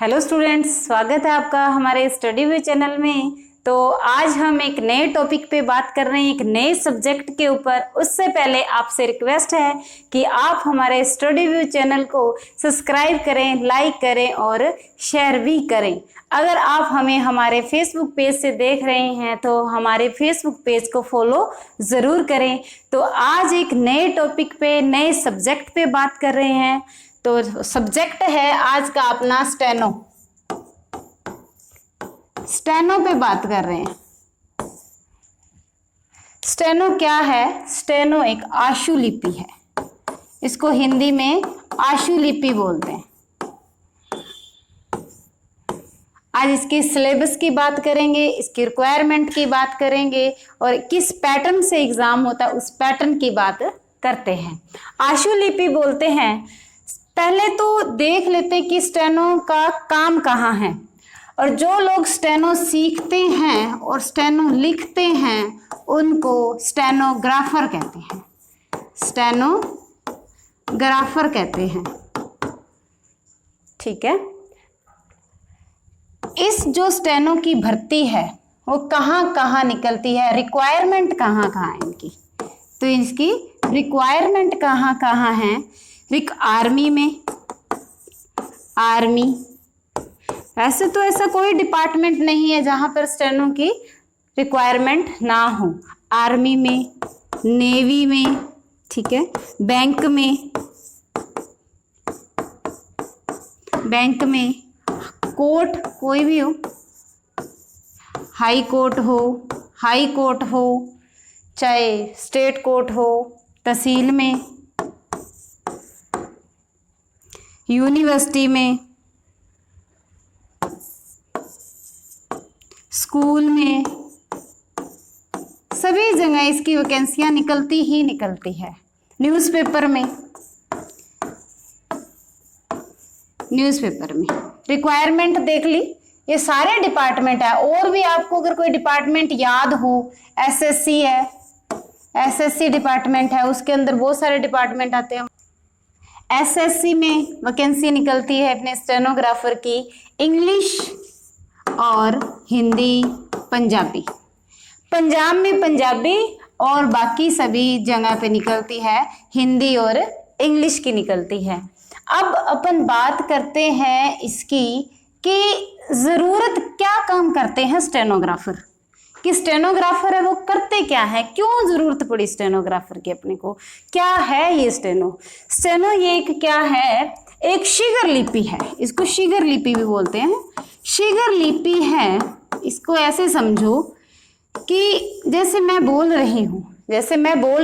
Hello students, स्वागत है आपका हमारे स्टडी व्यू चैनल में। तो आज हम एक नए टॉपिक पे बात कर रहे हैं, एक नए सब्जेक्ट के ऊपर। उससे पहले आपसे रिक्वेस्ट है कि आप हमारे स्टडी व्यू चैनल को सब्सक्राइब करें, लाइक करें और शेयर भी करें। अगर आप हमें हमारे फेसबुक पेज से देख रहे हैं तो हमारे फेसबुक पेज को फॉलो ज़रूर करें। तो आज एक नए टॉपिक पे, नए सब्जेक्ट पे बात कर रहे हैं। तो सब्जेक्ट है आज का अपना स्टेनो। स्टेनो पे बात कर रहे हैं। स्टेनो क्या है? स्टेनो एक आशुलिपि है। इसको हिंदी में आशुलिपि बोलते हैं। आज इसके सिलेबस की बात करेंगे, इसकी रिक्वायरमेंट की बात करेंगे और किस पैटर्न से एग्जाम होता है उस पैटर्न की बात करते हैं। आशुलिपि बोलते हैं। पहले तो देख लेते हैं कि स्टेनो का काम कहाँ है। और जो लोग स्टेनो सीखते हैं और स्टेनो लिखते हैं उनको स्टेनोग्राफर कहते हैं। स्टेनोग्राफर कहते हैं, ठीक है। इस जो स्टेनो की भर्ती है वो कहाँ कहाँ निकलती है, रिक्वायरमेंट कहाँ कहाँ है इनकी। तो इसकी रिक्वायरमेंट कहाँ कहाँ है? आर्मी में, आर्मी। वैसे तो ऐसा कोई डिपार्टमेंट नहीं है जहां पर स्टेनो की रिक्वायरमेंट ना हो। आर्मी में, नेवी में, ठीक है, बैंक में, कोर्ट कोई भी हो, हाई कोर्ट हो, चाहे स्टेट कोर्ट हो, तहसील में, यूनिवर्सिटी में, स्कूल में, सभी जगह इसकी वैकेंसियां निकलती ही निकलती है। न्यूज़पेपर में रिक्वायरमेंट देख ली। ये सारे डिपार्टमेंट है। और भी आपको अगर कोई डिपार्टमेंट याद हो, एसएससी है, एसएससी डिपार्टमेंट है, उसके अंदर बहुत सारे डिपार्टमेंट आते हैं। एसएससी में वैकेंसी निकलती है अपने स्टेनोग्राफर की इंग्लिश और हिंदी, पंजाबी। पंजाब में पंजाबी और बाकी सभी जगह पे निकलती है हिंदी और इंग्लिश की निकलती है। अब अपन बात करते हैं इसकी कि ज़रूरत क्या काम करते हैं स्टेनोग्राफर, कि स्टेनोग्राफर है वो करते क्या है, क्यों ज़रूरत पड़ी स्टेनोग्राफर की अपने को, क्या है ये स्टेनो। ये एक क्या है? एक शीघ्र लिपि है। इसको शीघ्र लिपि भी बोलते हैं। शीघ्र लिपि है, इसको ऐसे समझो कि जैसे मैं बोल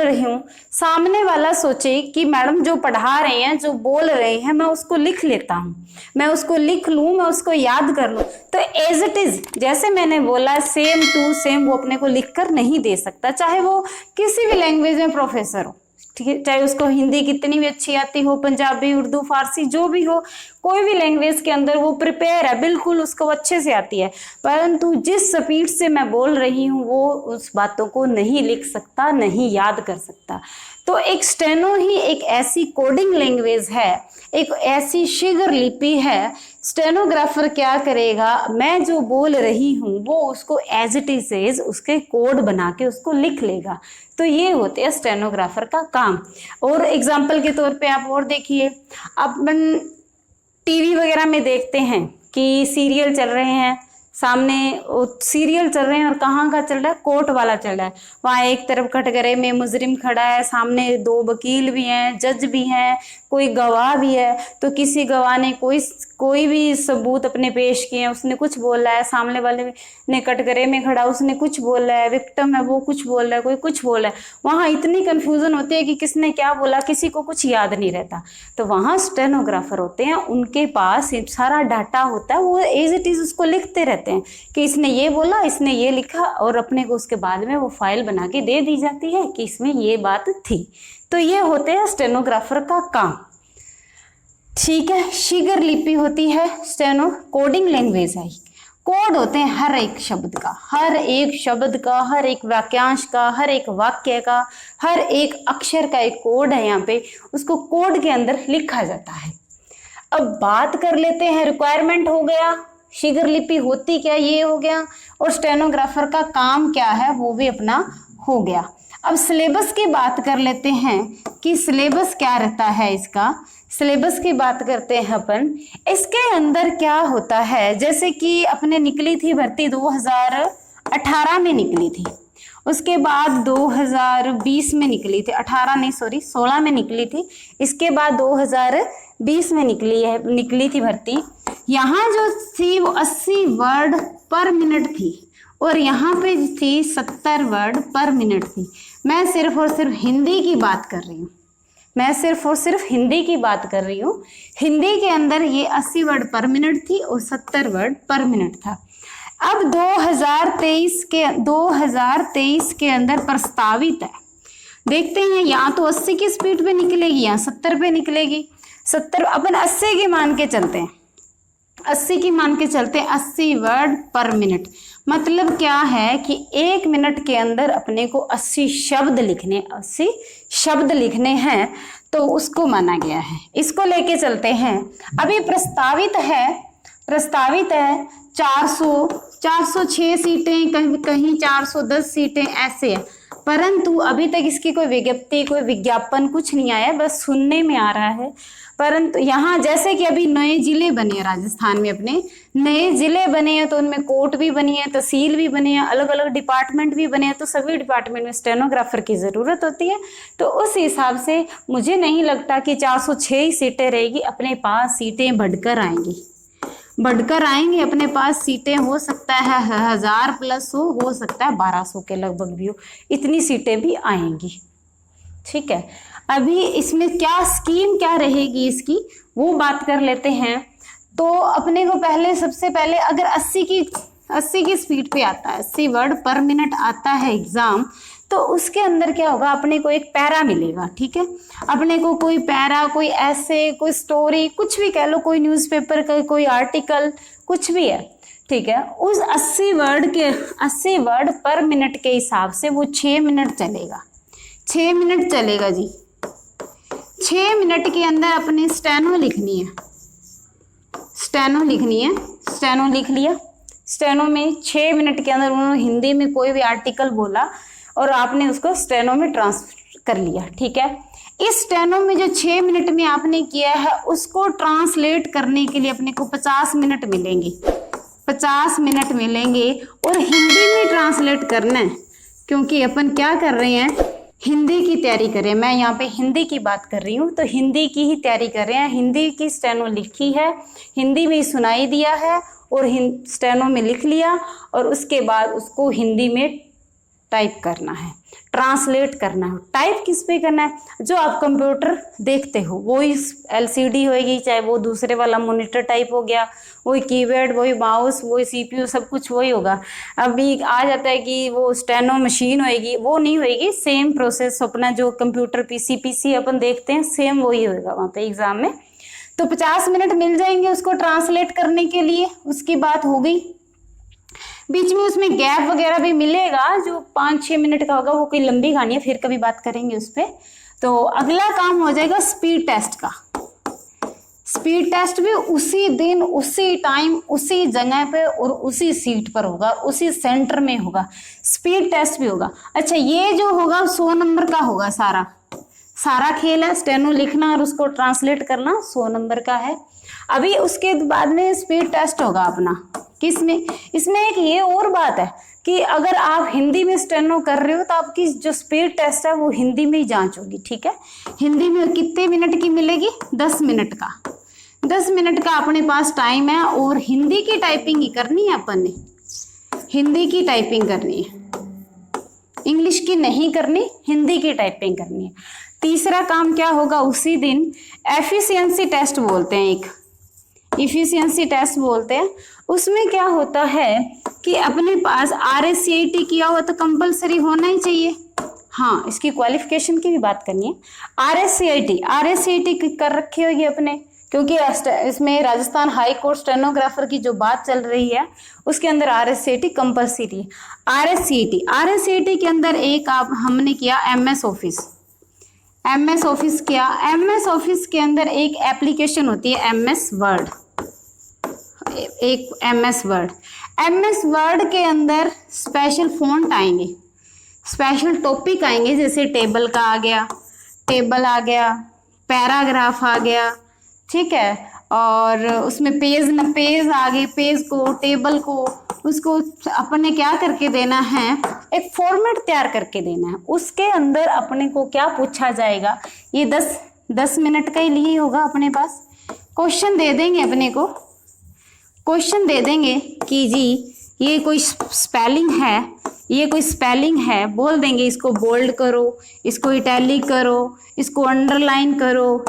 रही हूँ, सामने वाला सोचे कि मैडम जो पढ़ा रहे हैं, जो बोल रहे हैं, मैं उसको लिख लेता हूँ, मैं उसको लिख लूँ, मैं उसको याद कर लूँ। तो एज इट इज जैसे मैंने बोला सेम टू सेम वो अपने को लिख कर नहीं दे सकता, चाहे वो किसी भी लैंग्वेज में प्रोफेसर हो, ठीक है, चाहे उसको हिंदी कितनी भी अच्छी आती हो, पंजाबी, उर्दू, फारसी जो भी हो, कोई भी लैंग्वेज के अंदर वो प्रिपेयर है, बिल्कुल उसको अच्छे से आती है, परंतु जिस स्पीड से मैं बोल रही हूँ वो उस बातों को नहीं लिख सकता, नहीं याद कर सकता। तो एक स्टेनो ही एक ऐसी कोडिंग लैंग्वेज है, एक ऐसी शीघ्र लिपि है। स्टेनोग्राफर क्या करेगा, मैं जो बोल रही हूँ वो उसको एज इट इज उसके कोड बना के उसको लिख लेगा। तो ये होते हैं स्टेनोग्राफर का काम। और एग्जाम्पल के तौर पे आप और देखिए, अपन टीवी वगैरह में देखते हैं कि सीरियल चल रहे हैं, सामने सीरियल चल रहे हैं और कहाँ का चल रहा है, कोर्ट वाला चल रहा है। वहाँ एक तरफ कटघरे में मुजरिम खड़ा है, सामने दो वकील भी हैं, जज भी हैं, कोई गवाह भी है। तो किसी गवाह ने कोई भी सबूत अपने पेश किए हैं, उसने कुछ बोला है, सामने वाले ने कटघरे में खड़ा उसने कुछ बोला है, विक्टिम है वो कुछ बोल रहा है, कोई कुछ बोला है। वहाँ इतनी कंफ्यूजन होती है कि किसने क्या बोला, किसी को कुछ याद नहीं रहता। तो वहाँ स्टेनोग्राफर होते हैं, उनके पास सारा डाटा होता है, वो एज इट इज उसको लिखते रहते हैं कि इसने ये बोला, इसने ये लिखा, और अपने को उसके बाद में वो फाइल बना के दे दी जाती है कि इसमें ये बात थी। तो ये होते हैं स्टेनोग्राफर का काम, ठीक है। शीघ्र लिपि होती है स्टेनो, कोडिंग लैंग्वेज है। कोड होते हैं हर एक शब्द का, हर एक वाक्यांश का, हर एक वाक्य का, हर एक अक्षर का एक कोड है। यहाँ पे उसको कोड के अंदर लिखा जाता है। अब बात कर लेते हैं, रिक्वायरमेंट हो गया, शीघ्र लिपि होती क्या ये हो गया, और स्टेनोग्राफर का काम क्या है वो भी अपना हो गया। अब सिलेबस की बात कर लेते हैं कि सिलेबस क्या रहता है इसका। सिलेबस की बात करते हैं अपन, इसके अंदर क्या होता है, जैसे कि अपने निकली थी भर्ती 2018 में निकली थी, उसके बाद 2020 में निकली थी, 18 नहीं सॉरी 16 में निकली थी, इसके बाद 2020 में निकली थी भर्ती। यहाँ जो थी वो 80 वर्ड पर मिनट थी और यहाँ पे थी 70 वर्ड पर मिनट थी। मैं सिर्फ और सिर्फ हिंदी की बात कर रही हूँ, मैं सिर्फ और सिर्फ हिंदी की बात कर रही हूँ। हिंदी के अंदर ये 80 वर्ड पर मिनट थी और 70 वर्ड पर मिनट था। अब 2023 के अंदर प्रस्तावित है, देखते हैं या तो 80 की स्पीड पे निकलेगी या 70 पे निकलेगी। 70 अपन 80 की मान के चलते हैं, 80 की मान के चलते हैं, 80 वर्ड पर मिनट। मतलब क्या है कि 1 मिनट के अंदर अपने को 80 शब्द लिखने हैं, तो उसको माना गया है, इसको लेके चलते हैं। अभी प्रस्तावित है 406 सीटें, कहीं 410 सीटें ऐसे है, परंतु अभी तक इसकी कोई विज्ञप्ति कोई विज्ञापन कुछ नहीं आया, बस सुनने में आ रहा है। परंतु यहाँ जैसे कि अभी नए जिले बने हैं राजस्थान में, अपने नए जिले बने हैं तो उनमें कोर्ट भी बनी है, तहसील भी बने हैं, अलग अलग डिपार्टमेंट भी बने हैं, तो सभी डिपार्टमेंट में स्टेनोग्राफर की ज़रूरत होती है। तो उस हिसाब से मुझे नहीं लगता कि 406 ही सीटें रहेगी, अपने पास सीटें बढ़कर आएंगी अपने पास सीटें, हो सकता है 1000 प्लस हो सकता है 1200 के लगभग भी हो, इतनी सीटें भी आएंगी। ठीक है, अभी इसमें क्या स्कीम क्या रहेगी इसकी वो बात कर लेते हैं। तो अपने को सबसे पहले अगर 80 की स्पीड पे आता है, 80 वर्ड पर मिनट आता है एग्जाम, तो उसके अंदर क्या होगा, अपने को एक पैरा मिलेगा। ठीक है, अपने को कोई पैरा, कोई ऐसे, कोई स्टोरी, कुछ भी कह लो, कोई न्यूज़पेपर का कोई आर्टिकल, कुछ भी है। ठीक है, उस 80 वर्ड पर मिनट के हिसाब से वो 6 मिनट चलेगा, 6 मिनट चलेगा जी। 6 मिनट के अंदर अपने स्टेनो लिखनी है, स्टेनो लिख लिया। स्टेनो में 6 मिनट के अंदर उन्होंने हिंदी में कोई भी आर्टिकल बोला और आपने उसको स्टेनो में ट्रांसफर कर लिया। ठीक है, इस स्टेनो में जो 6 मिनट में आपने किया है उसको ट्रांसलेट करने के लिए अपने को 50 मिनट मिलेंगे, 50 मिनट मिलेंगे, और हिंदी में ट्रांसलेट करना है, क्योंकि अपन क्या कर रहे हैं, हिंदी की तैयारी कर रहे हैं। मैं यहाँ पे हिंदी की बात कर रही हूँ, तो हिंदी की ही तैयारी कर रहे हैं। हिंदी की स्टेनो लिखी है, हिंदी में सुनाई दिया है और स्टेनो में लिख लिया, और उसके बाद उसको हिंदी में टाइप करना है, ट्रांसलेट करना है। टाइप किस पे करना है, जो आप कंप्यूटर देखते हो वही LCD होएगी, चाहे वो दूसरे वाला मॉनिटर टाइप हो गया, वही कीबोर्ड, वही माउस, वही CPU, सब कुछ वही होगा। अभी आ जाता है कि वो स्टेनो मशीन होएगी, वो नहीं होएगी, सेम प्रोसेस अपना जो कंप्यूटर PC अपन देखते हैं सेम वही होएगा वहाँ पे एग्जाम में। तो 50 मिनट मिल जाएंगे उसको ट्रांसलेट करने के लिए, उसकी बात हो गई। बीच में उसमें गैप वगैरह भी मिलेगा, जो 5-6 मिनट का होगा, वो कोई लंबी कहानी है, फिर कभी बात करेंगे उस पर। तो अगला काम हो जाएगा स्पीड टेस्ट का। स्पीड टेस्ट भी उसी दिन, उसी टाइम, उसी जगह पे और उसी सीट पर होगा, उसी सेंटर में होगा, स्पीड टेस्ट भी होगा। अच्छा, ये जो होगा 100 नंबर का होगा, सारा खेल है, स्टेनो लिखना और उसको ट्रांसलेट करना 100 नंबर का है। अभी उसके बाद में स्पीड टेस्ट होगा अपना, किसमें, इसमें एक ये और बात है कि अगर आप हिंदी में स्टेनो कर रहे हो तो आपकी जो स्पीड टेस्ट है वो हिंदी में ही जांच होगी। ठीक है, हिंदी में कितने मिनट की मिलेगी, 10 मिनट का, 10 मिनट का अपने पास टाइम है, और हिंदी की टाइपिंग ही करनी है अपन ने, हिंदी की टाइपिंग करनी है, इंग्लिश की नहीं करनी, हिंदी की टाइपिंग करनी है। तीसरा काम क्या होगा उसी दिन, एफिशिएंसी टेस्ट बोलते हैं, एक इफिशियंसी टेस्ट बोलते हैं। उसमें क्या होता है कि अपने पास RSCIT किया हुआ तो कंपलसरी होना ही चाहिए। हाँ, इसकी क्वालिफिकेशन की भी बात करनी है। RSCIT कर रखी होगी अपने, क्योंकि इसमें राजस्थान हाई कोर्ट स्टेनोग्राफर की जो बात चल रही है उसके अंदर RSCIT कंपलसरी है। RSCIT के अंदर एक हमने किया MS ऑफिस, MS ऑफिस क्या, MS ऑफिस के अंदर एक एप्लीकेशन होती है MS वर्ड, एक MS वर्ड। MS वर्ड के अंदर स्पेशल फॉन्ट आएंगे, स्पेशल टॉपिक आएंगे, जैसे टेबल का आ गया, टेबल आ गया, पैराग्राफ आ गया, ठीक है, और उसमें पेज आ गए, पेज को, टेबल को, उसको अपन ने क्या करके देना है, एक फॉर्मेट तैयार करके देना है। उसके अंदर अपने को क्या पूछा जाएगा, ये 10 मिनट का ही लिए होगा अपने पास। क्वेश्चन दे देंगे अपने को, क्वेश्चन दे देंगे कि जी ये कोई स्पेलिंग है, ये कोई स्पेलिंग है, बोल देंगे इसको बोल्ड करो, इसको इटैलिक करो, इसको अंडरलाइन करो,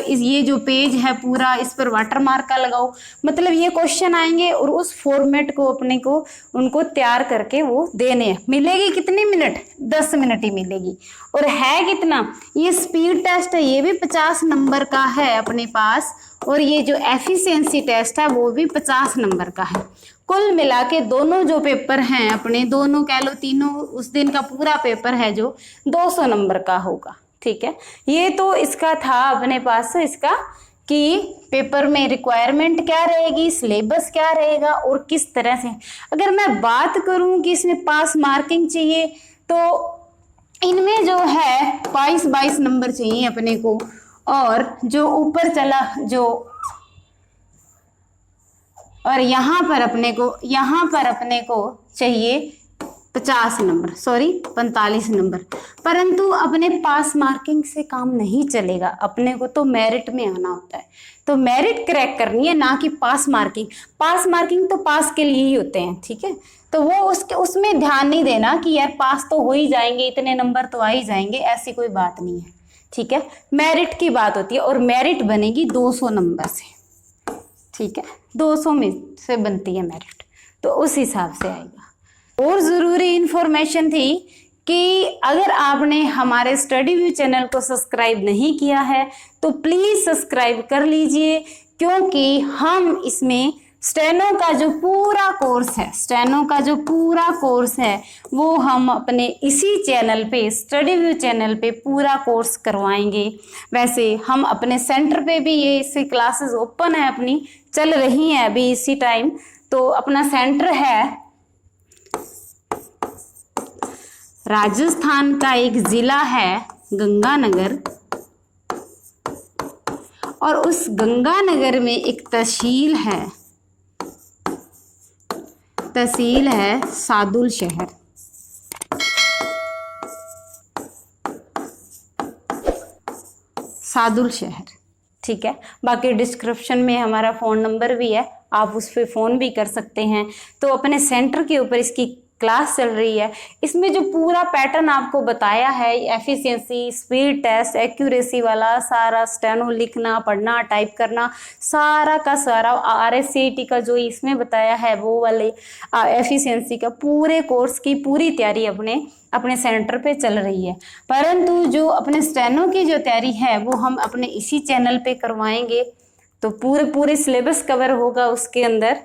ये जो पेज है पूरा इस पर वाटर मार्क का लगाओ। मतलब ये क्वेश्चन आएंगे और उस फॉर्मेट को अपने को उनको तैयार करके वो देने हैं। मिलेगी कितनी मिनट, 10 मिनट ही मिलेगी। और है कितना, ये स्पीड टेस्ट है, ये भी 50 नंबर का है अपने पास, और ये जो एफिशिएंसी टेस्ट है वो भी 50 नंबर का है। कुल मिला के दोनों जो पेपर हैं अपने, दोनों कह लो तीनों, उस दिन का पूरा पेपर है जो 200 नंबर का होगा, ठीक है। ये तो इसका था अपने पास इसका कि पेपर में रिक्वायरमेंट क्या रहेगी, सिलेबस क्या रहेगा और किस तरह से। अगर मैं बात करूं कि इसमें पास मार्किंग चाहिए तो इनमें जो है 22 नंबर चाहिए अपने को, और जो ऊपर चला जो, और यहाँ पर अपने को चाहिए 50 नंबर, सॉरी 45 नंबर। परंतु अपने पास मार्किंग से काम नहीं चलेगा, अपने को तो मेरिट में आना होता है। तो मेरिट क्रैक करनी है, ना कि पास मार्किंग। पास मार्किंग तो पास के लिए ही होते हैं, ठीक है। तो वो उसमें ध्यान नहीं देना कि यार पास तो हो ही जाएंगे, इतने नंबर तो आ ही जाएंगे, ऐसी कोई बात नहीं है, ठीक है। मेरिट की बात होती है, और मेरिट बनेगी 200 नंबर से, ठीक है। 200 में से बनती है मेरिट, तो उस हिसाब से आएगा। और ज़रूरी इन्फॉर्मेशन थी कि अगर आपने हमारे स्टडी व्यू चैनल को सब्सक्राइब नहीं किया है तो प्लीज़ सब्सक्राइब कर लीजिए, क्योंकि हम इसमें स्टेनो का जो पूरा कोर्स है वो हम अपने इसी चैनल पे, स्टडी व्यू चैनल पे पूरा कोर्स करवाएंगे। वैसे हम अपने सेंटर पे भी ये इसकी क्लासेस ओपन है, अपनी चल रही हैं अभी इसी टाइम। तो अपना सेंटर है राजस्थान का एक ज़िला है गंगानगर, और उस गंगानगर में एक तहसील है सादुल शहर। ठीक है। बाकी डिस्क्रिप्शन में हमारा फ़ोन नंबर भी है, आप उस पर फ़ोन भी कर सकते हैं। तो अपने सेंटर के ऊपर इसकी क्लास चल रही है। इसमें जो पूरा पैटर्न आपको बताया है, एफिशिएंसी, स्पीड टेस्ट, एक्यूरेसी वाला सारा, स्टेनो लिखना, पढ़ना, टाइप करना, सारा का सारा, RSCT का जो इसमें बताया है वो वाले एफिशिएंसी का पूरे कोर्स की पूरी तैयारी अपने सेंटर पे चल रही है। परंतु जो अपने स्टेनो की जो तैयारी है वो हम अपने इसी चैनल पे करवाएंगे, तो पूरे सिलेबस कवर होगा उसके अंदर।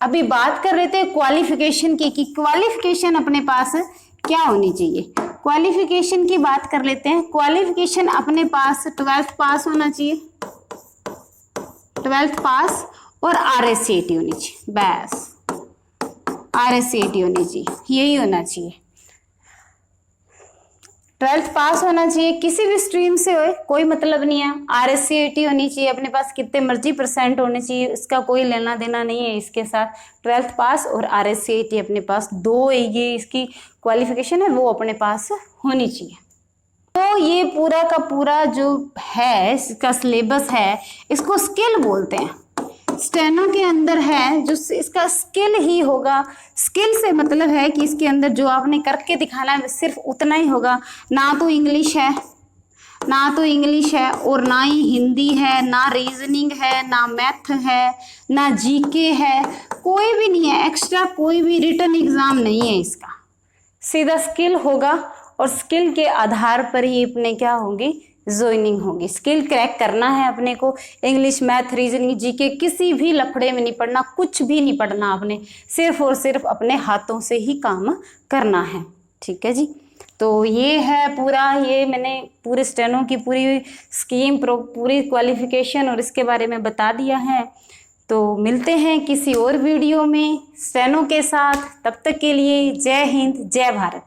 अभी बात कर रहे थे क्वालिफिकेशन की, कि क्वालिफिकेशन अपने पास क्या होनी चाहिए। क्वालिफिकेशन की बात कर लेते हैं। क्वालिफिकेशन अपने पास 12th पास होना चाहिए, 12th पास, और RSCT होनी चाहिए, बस RSCT होनी चाहिए, यही होना चाहिए। 12th पास होना चाहिए, किसी भी स्ट्रीम से हो, कोई मतलब नहीं है। RSCT होनी चाहिए अपने पास, कितने मर्जी % होने चाहिए, इसका कोई लेना देना नहीं है इसके साथ। 12th पास और RSCT अपने पास दो, ये इसकी क्वालिफिकेशन है, वो अपने पास होनी चाहिए। तो ये पूरा का पूरा जो है इसका सिलेबस है, इसको स्किल बोलते हैं। स्टेनो के अंदर है जो इसका स्किल ही होगा। स्किल से मतलब है कि इसके अंदर जो आपने करके दिखाना है सिर्फ उतना ही होगा। ना तो इंग्लिश है और ना ही हिंदी है, ना रीजनिंग है, ना मैथ है, ना जीके है, कोई भी नहीं है एक्स्ट्रा, कोई भी रिटन एग्जाम नहीं है इसका। सीधा स्किल होगा, और स्किल के आधार पर ही अपने क्या होंगी, ज्वाइनिंग होगी। स्किल क्रैक करना है अपने को, इंग्लिश, मैथ, रीजनिंग, जीके किसी भी लफड़े में नहीं पड़ना, कुछ भी नहीं पढ़ना आपने, सिर्फ और सिर्फ अपने हाथों से ही काम करना है। ठीक है जी। तो ये है पूरा, ये मैंने पूरे स्टेनो की पूरी स्कीम, पूरी क्वालिफिकेशन और इसके बारे में बता दिया है। तो मिलते हैं किसी और वीडियो में स्टेनो के साथ, तब तक के लिए जय हिंद, जय भारत।